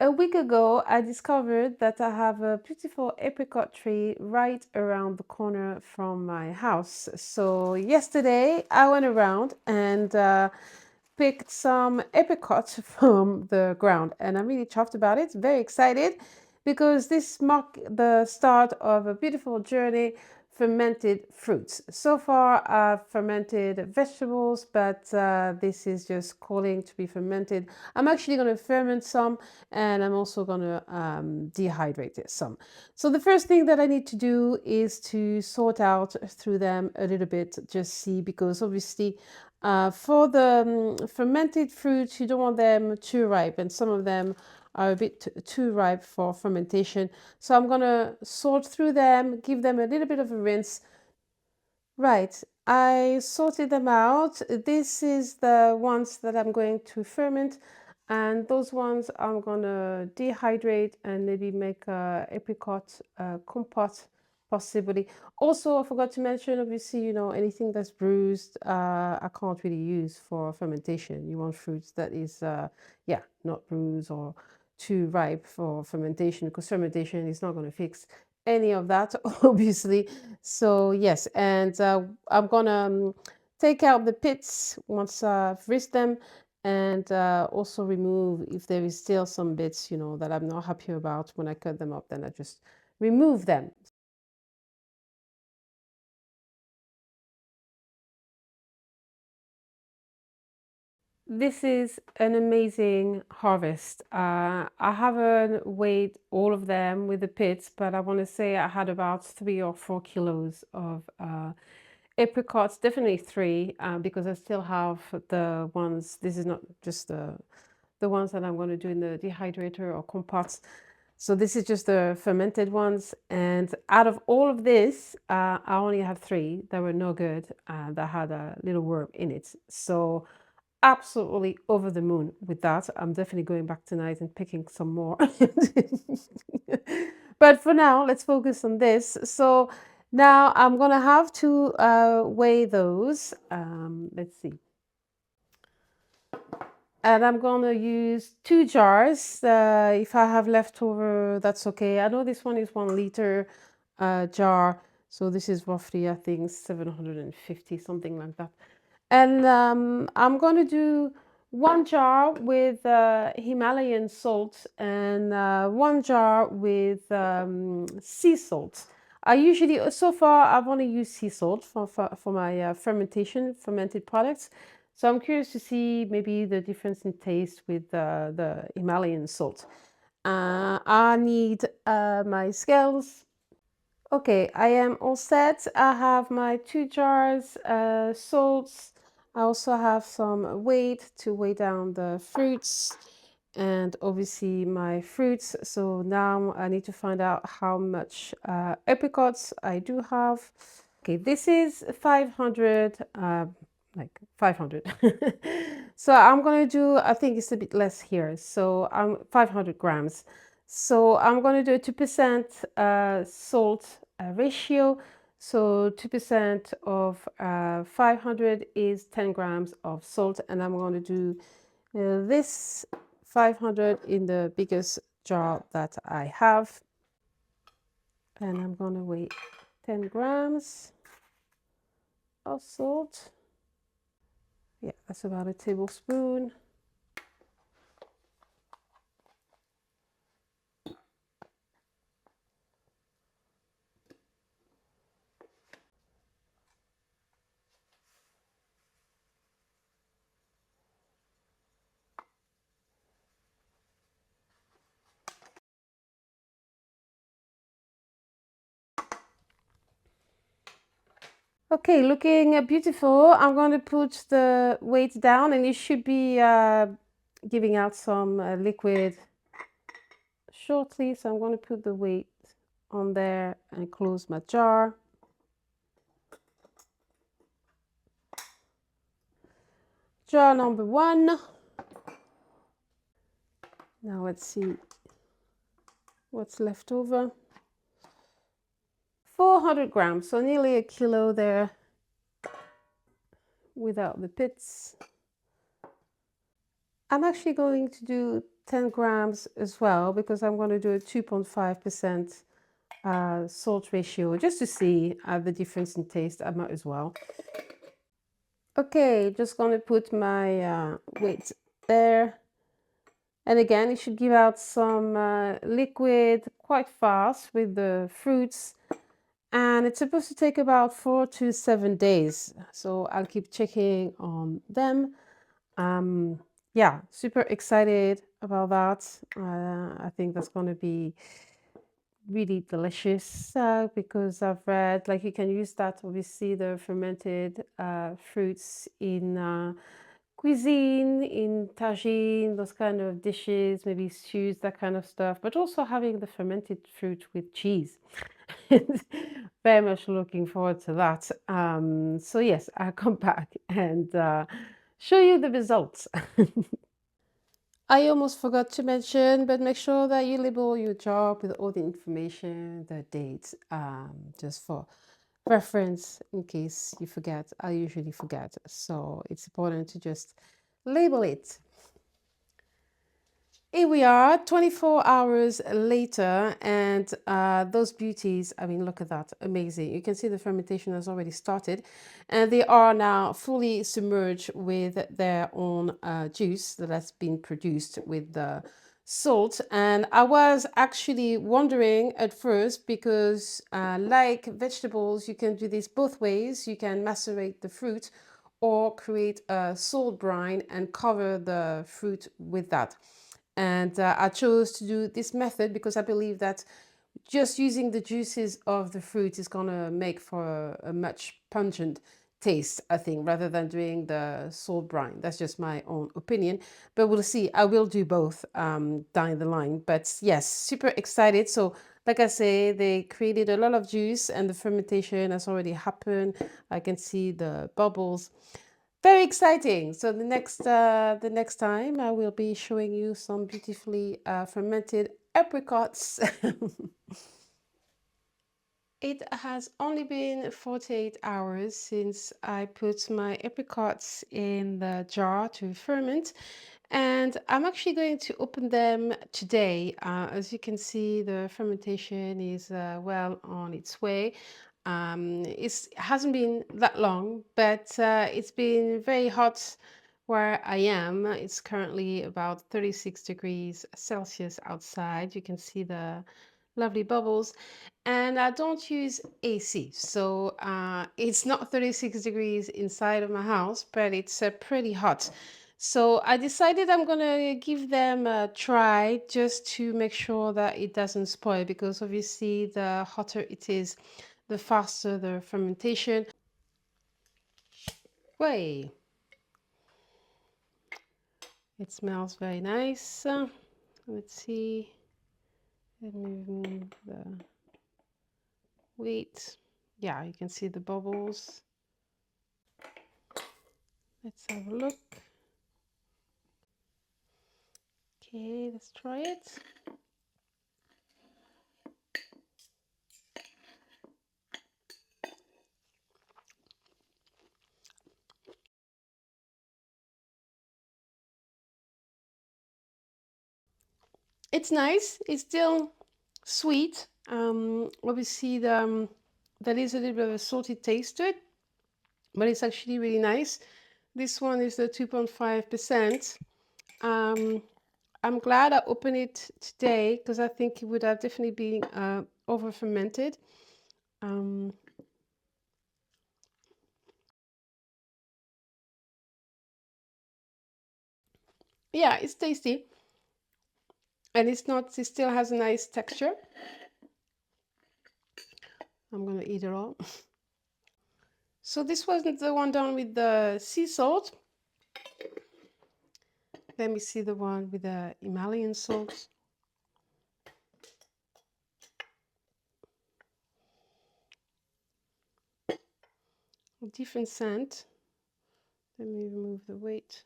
A week ago, I discovered that I have a beautiful apricot tree right around the corner from my house. So yesterday, I went around and picked some apricots from the ground, and I'm really chuffed about it. Very excited because this marked the start of a beautiful journey. Fermented fruits. So far, I've fermented vegetables, but this is just calling to be fermented. I'm actually going to ferment some, and I'm also going to dehydrate it some. So the first thing that I need to do is to sort out through them a little bit, just see, because obviously for the fermented fruits, you don't want them too ripe, and some of them are a bit too ripe for fermentation. So I'm going to sort through them, give them a little bit of a rinse. Right, I sorted them out. This is the ones that I'm going to ferment, and those ones I'm gonna dehydrate and maybe make a apricot compote, possibly. Also, I forgot to mention, obviously, anything that's bruised, I can't really use for fermentation. You want fruits that is, yeah, not bruised or too ripe for fermentation, because fermentation is not going to fix any of that, obviously. So yes, and I'm gonna take out the pits once I've rinsed them, and also remove if there is still some bits, that I'm not happy about when I cut them up. Then I just remove them. This is an amazing harvest. I haven't weighed all of them with the pits, but I want to say I had about 3 or 4 kilos of apricots, definitely three, because I still have the ones. This is not just the ones that I'm going to do in the dehydrator or compots. So this is just the fermented ones. And out of all of this, I only have three that were no good, that had a little worm in it. So absolutely over the moon with that. I'm definitely going back tonight and picking some more. But for now, let's focus on this. So now I'm gonna have to weigh those. Let's see. And I'm gonna use 2 jars. If I have leftover, that's okay. I know this one is 1 liter jar. So this is roughly, I think, 750, something like that. And I'm going to do 1 jar with Himalayan salt and 1 jar with sea salt. I usually, so far, I've only used sea salt for my fermented products. So I'm curious to see maybe the difference in taste with the Himalayan salt. I need my scales. Okay, I am all set. I have my 2 jars, salts. I also have some weight to weigh down the fruits and obviously my fruits. So now I need to find out how much apricots I do have. Okay, this is 500, like 500. So I'm gonna do, I think it's a bit less here. So I'm 500 grams. So I'm going to do a 2% salt ratio. So 2% of 500 is 10 grams of salt. And I'm going to do this 500 in the biggest jar that I have. And I'm going to weigh 10 grams of salt. Yeah, that's about a tablespoon. Okay, looking beautiful. I'm going to put the weight down, and it should be giving out some liquid shortly. So I'm going to put the weight on there and close my jar. Jar number 1. Now let's see what's left over. 400 grams, so nearly a kilo there without the pits. I'm actually going to do 10 grams as well because I'm going to do a 2.5% salt ratio just to see the difference in taste. I might as well. Okay, just going to put my weight there. And again, it should give out some liquid quite fast with the fruits. And it's supposed to take about 4 to 7 days. So I'll keep checking on them. Yeah, super excited about that. I think that's going to be really delicious because I've read like you can use that, obviously, the fermented fruits in cuisine, in tagine, those kind of dishes, maybe stews, that kind of stuff, but also having the fermented fruit with cheese. Very much looking forward to that. So yes, I'll come back and show you the results. I almost forgot to mention, but make sure that you label your jar with all the information, the dates, just for reference in case you forget. I usually forget, so it's important to just label it. Here we are, 24 hours later, and those beauties, I mean, look at that, amazing. You can see the fermentation has already started, and they are now fully submerged with their own juice that has been produced with the salt. And I was actually wondering at first because, like vegetables, you can do this both ways. You can macerate the fruit or create a salt brine and cover the fruit with that. And I chose to do this method because I believe that just using the juices of the fruit is going to make for a much pungent taste, I think, rather than doing the salt brine. That's just my own opinion, but we'll see. I will do both down the line. But yes, super excited. So like I say, they created a lot of juice and the fermentation has already happened. I can see the bubbles. Very exciting. So the next time I will be showing you some beautifully fermented apricots. It has only been 48 hours since I put my apricots in the jar to ferment, and I'm actually going to open them today. As you can see, the fermentation is well on its way. It hasn't been that long, but it's been very hot where I am. It's currently about 36 degrees Celsius outside. You can see the lovely bubbles, and I don't use AC, so it's not 36 degrees inside of my house, but it's pretty hot. So I decided I'm gonna give them a try just to make sure that it doesn't spoil, because obviously the hotter it is, the faster the fermentation. Way, it smells very nice. Let's see. Let me remove the wheat. Yeah, you can see the bubbles. Let's have a look. Okay, let's try it. It's nice. It's still sweet. Obviously, there is a little bit of a salty taste to it, but it's actually really nice. This one is the 2.5%. I'm glad I opened it today because I think it would have definitely been over fermented. Yeah, it's tasty, and it's not. It still has a nice texture. I'm gonna eat it all. So this wasn't the one done with the sea salt. Let me see the one with the Himalayan salt. Different scent. Let me remove the weight.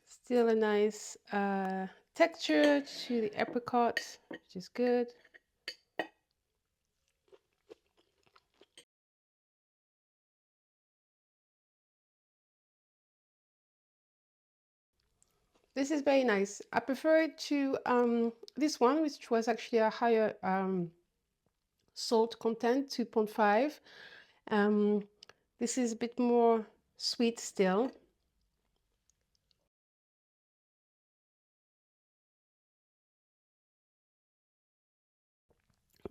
Still a nice texture to the apricot, which is good. This is very nice. I prefer it to this one, which was actually a higher salt content, 2.5. Um, this is a bit more sweet still,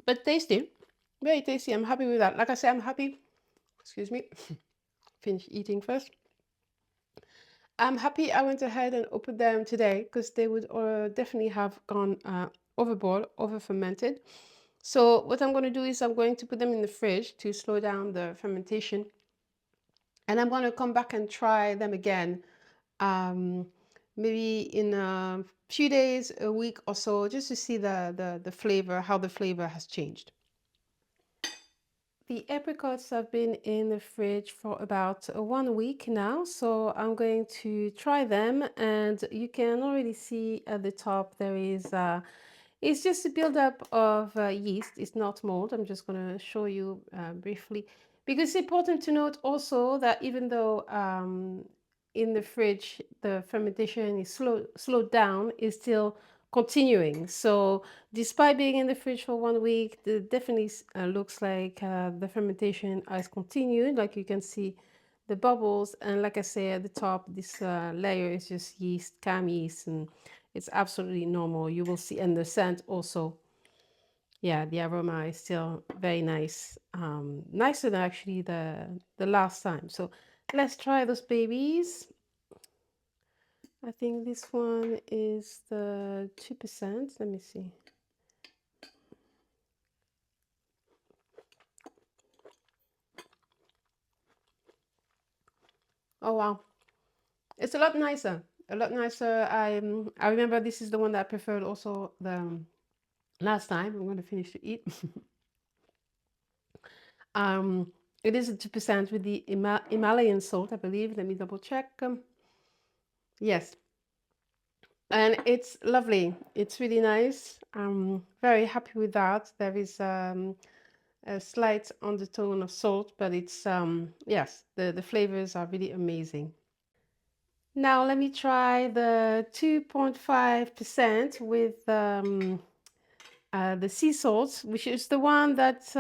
but tasty. Very tasty. I'm happy with that. Like I said, I'm happy. Excuse me. Finish eating first. I'm happy I went ahead and opened them today because they would definitely have gone overboard, over fermented. So what I'm going to do is I'm going to put them in the fridge to slow down the fermentation, and I'm going to come back and try them again, um, maybe in a few days, a week or so, just to see the flavor, how the flavor has changed. The apricots have been in the fridge for about 1 week now, so I'm going to try them, and you can already see at the top there is it's just a buildup of yeast. It's not mold. I'm just going to show you briefly, because it's important to note also that even though in the fridge the fermentation is slowed down, it's still continuing. So despite being in the fridge for 1 week, it definitely looks like the fermentation has continued. Like you can see the bubbles, and like I say at the top, this layer is just yeast, cam yeast, and it's absolutely normal. You will see, and the scent also. Yeah, the aroma is still very nice, nicer than actually the last time. So let's try those babies. I think this one is the 2%. Let me see. Oh wow, it's a lot nicer. A lot nicer. I remember this is the one that I preferred also the last time. I'm going to finish to eat. um, it is a 2% with the Himalayan salt, I believe. Let me double check. Yes, and it's lovely. It's really nice. I'm very happy with that. There is a slight undertone of salt, but it's yes, the flavors are really amazing. Now let me try the 2.5% with the sea salt, which is the one that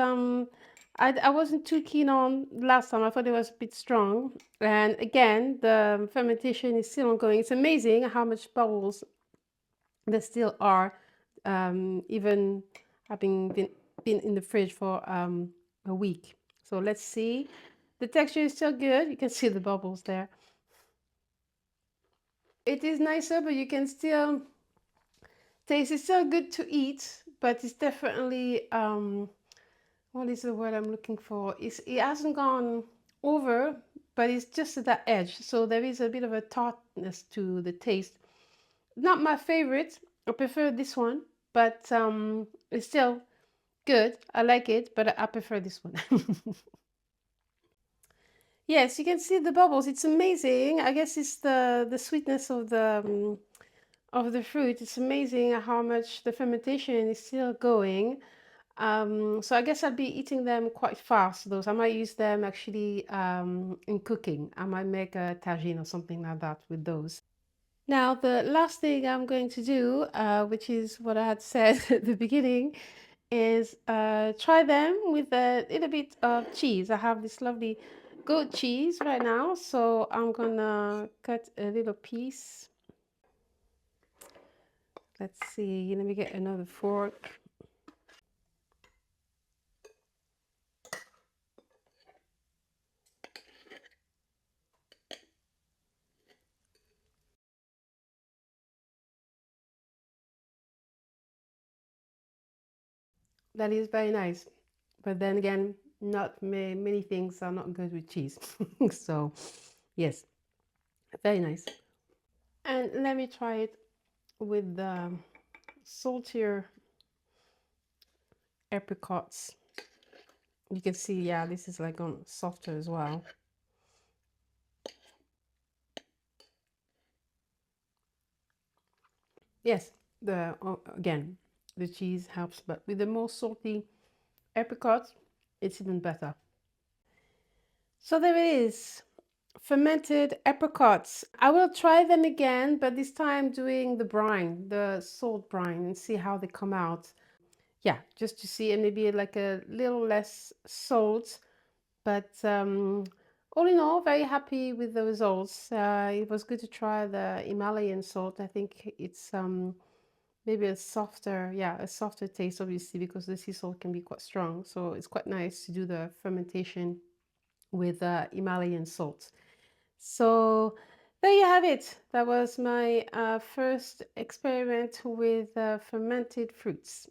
I wasn't too keen on last time. I thought it was a bit strong. And again, the fermentation is still ongoing. It's amazing how much bubbles there still are, even having been in the fridge for a week. So let's see. The texture is still good. You can see the bubbles there. It is nicer, but you can still taste. It's still good to eat, but it's definitely what is the word I'm looking for? It hasn't gone over, but it's just at that edge. So there is a bit of a tartness to the taste. Not my favorite. I prefer this one, but it's still good. I like it, but I prefer this one. Yes, you can see the bubbles. It's amazing. I guess it's the sweetness of the fruit. It's amazing how much the fermentation is still going. So I guess I'll be eating them quite fast. Those I might use them actually in cooking. I might make a tagine or something like that with those. Now the last thing I'm going to do, which is what I had said at the beginning, is try them with a little bit of cheese. I have this lovely goat cheese right now, so I'm gonna cut a little piece. Let's see, let me get another fork. That is very nice. But then again, not many things are not good with cheese. So, yes, very nice. And let me try it with the saltier apricots. You can see, yeah, this is like on softer as well. Yes, again, the cheese helps, but with the more salty apricots, it's even better. So there it is. Fermented apricots. I will try them again, but this time doing the brine, the salt brine, and see how they come out. Yeah, just to see, and maybe like a little less salt, but all in all, very happy with the results. It was good to try the Himalayan salt. I think it's maybe a softer, yeah, a softer taste, obviously, because the sea salt can be quite strong. So it's quite nice to do the fermentation with Himalayan salt. So there you have it. That was my first experiment with fermented fruits.